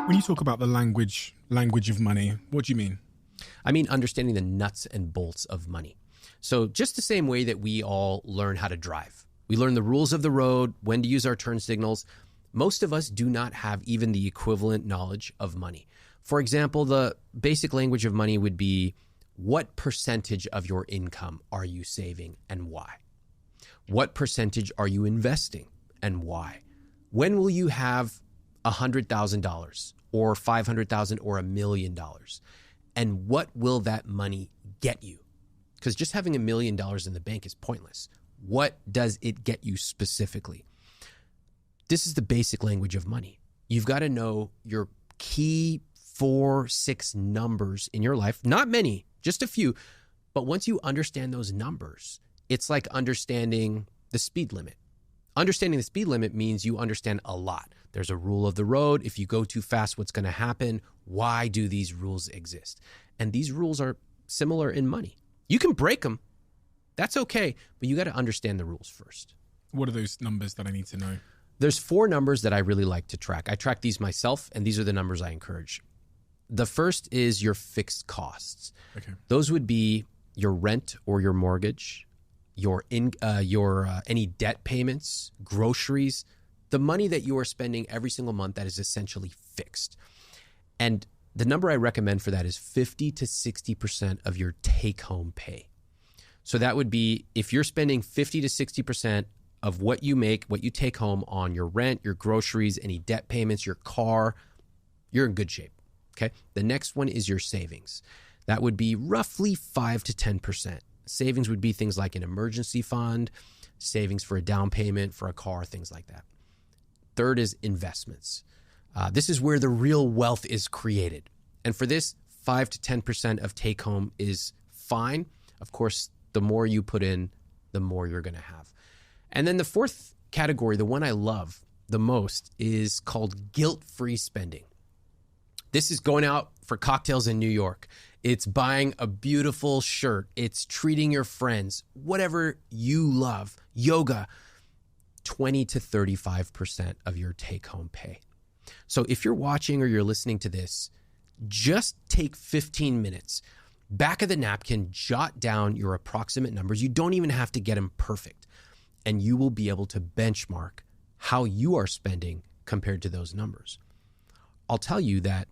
When you talk about the language of money, what do you mean? I mean, understanding the nuts and bolts of money. So just the same way that we all learn how to drive. We learn the rules of the road, when to use our turn signals. Most of us do not have even the equivalent knowledge of money. For example, the basic language of money would be, what percentage of your income are you saving and why? What percentage are you investing and why? When will you have $100,000 or $500,000 or $1 million? And what will that money get you? Because just having $1 million in the bank is pointless. What does it get you specifically? This is the basic language of money. You've got to know your key 4-6 numbers in your life. Not many, just a few. But once you understand those numbers, it's like understanding the speed limit. Understanding the speed limit means you understand a lot. There's a rule of the road. If you go too fast, what's going to happen? Why do these rules exist? And these rules are similar in money. You can break them. That's okay. But you got to understand the rules first. What are those numbers that I need to know? There's 4 numbers that I really like to track. I track these myself, and these are the numbers I encourage. The first is your fixed costs. Okay. Those would be your rent or your mortgage, your any debt payments, groceries, the money that you are spending every single month that is essentially fixed. And the number I recommend for that is 50 to 60% of your take-home pay. So that would be, if you're spending 50 to 60% of what you make, what you take home on your rent, your groceries, any debt payments, your car, you're in good shape. Okay. The next one is your savings. That would be roughly 5 to 10%. Savings would be things like an emergency fund, savings for a down payment, for a car, things like that. Third is investments. This is where the real wealth is created. And for this, 5 to 10% of take home is fine. Of course, the more you put in, the more you're going to have. And then the fourth category, the one I love the most, is called guilt-free spending. This is going out for cocktails in New York. It's buying a beautiful shirt. It's treating your friends, whatever you love, yoga, 20 to 35% of your take-home pay. So if you're watching or you're listening to this, just take 15 minutes. Back of the napkin, jot down your approximate numbers. You don't even have to get them perfect. And you will be able to benchmark how you are spending compared to those numbers. I'll tell you that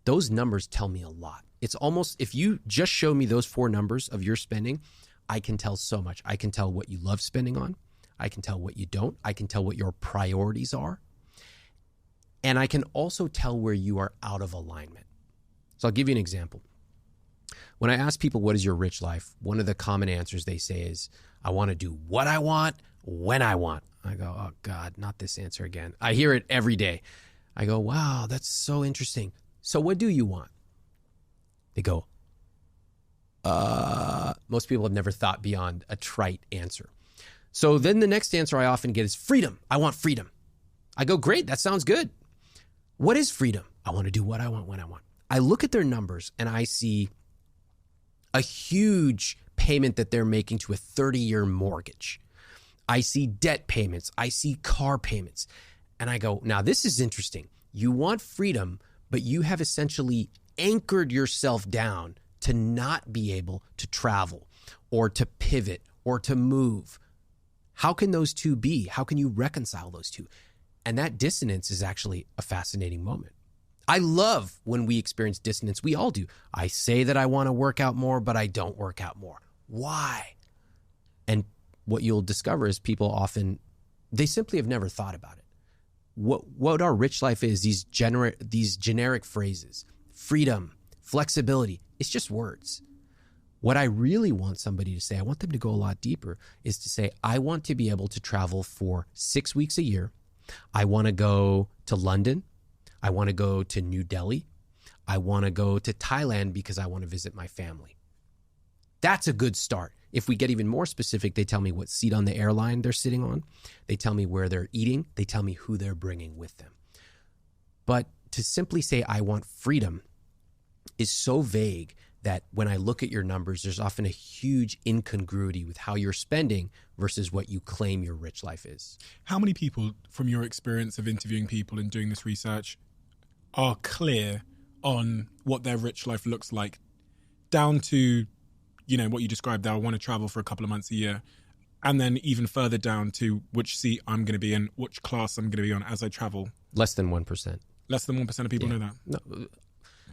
those numbers tell me a lot. It's almost, if you just show me those 4 numbers of your spending, I can tell so much. I can tell what you love spending on. I can tell what you don't. I can tell what your priorities are. And I can also tell where you are out of alignment. So I'll give you an example. When I ask people, what is your rich life? One of the common answers they say is, I want to do what I want, when I want. I go, oh God, not this answer again. I hear it every day. I go, wow, that's so interesting. So what do you want? They go, most people have never thought beyond a trite answer. So then the next answer I often get is freedom. I want freedom. I go, great, that sounds good. What is freedom? I want to do what I want, when I want. I look at their numbers and I see a huge payment that they're making to a 30-year mortgage. I see debt payments. I see car payments. And I go, now this is interesting. You want freedom, but you have essentially anchored yourself down to not be able to travel or to pivot or to move. How can those two be? How can you reconcile those two? And that dissonance is actually a fascinating moment. I love when we experience dissonance. We all do. I say that I want to work out more, but I don't work out more. Why? And what you'll discover is people often, they simply have never thought about it. What our rich life is, these generic phrases, freedom, flexibility, it's just words. What I really want somebody to say, I want them to go a lot deeper, is to say, I want to be able to travel for 6 weeks a year. I want to go to London. I want to go to New Delhi. I want to go to Thailand because I want to visit my family. That's a good start. If we get even more specific, they tell me what seat on the airline they're sitting on. They tell me where they're eating. They tell me who they're bringing with them. But to simply say, I want freedom, is so vague that when I look at your numbers, there's often a huge incongruity with how you're spending versus what you claim your rich life is. How many people, from your experience of interviewing people and doing this research, are clear on what their rich life looks like, down to, what you described there, I want to travel for a couple of months a year, and then even further down to which seat I'm going to be in, which class I'm going to be on as I travel? Less than 1%. Less than 1% of people know that? No.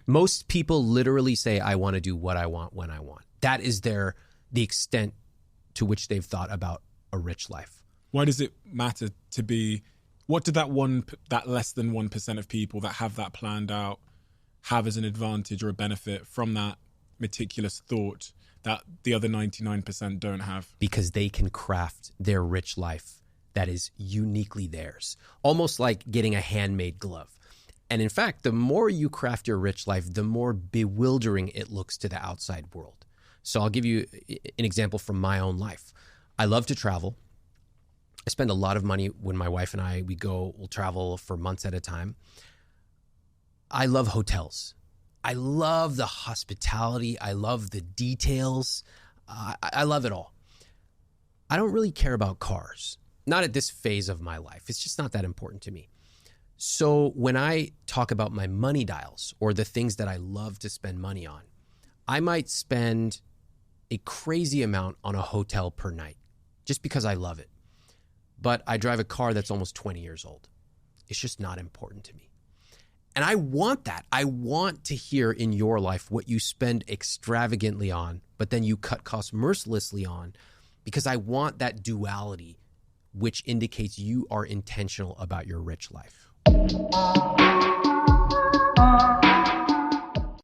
Most people literally say, I want to do what I want when I want. That is the extent to which they've thought about a rich life. Why does it matter to be, what did that less than 1% of people that have that planned out have as an advantage or a benefit from that meticulous thought that the other 99% don't have? Because they can craft their rich life that is uniquely theirs, almost like getting a handmade glove. And in fact, the more you craft your rich life, the more bewildering it looks to the outside world. So I'll give you an example from my own life. I love to travel. I spend a lot of money when my wife and we'll travel for months at a time. I love hotels. I love the hospitality. I love the details. I love it all. I don't really care about cars. Not at this phase of my life. It's just not that important to me. So when I talk about my money dials or the things that I love to spend money on, I might spend a crazy amount on a hotel per night just because I love it. But I drive a car that's almost 20 years old. It's just not important to me. And I want that. I want to hear in your life what you spend extravagantly on, but then you cut costs mercilessly on, because I want that duality, which indicates you are intentional about your rich life.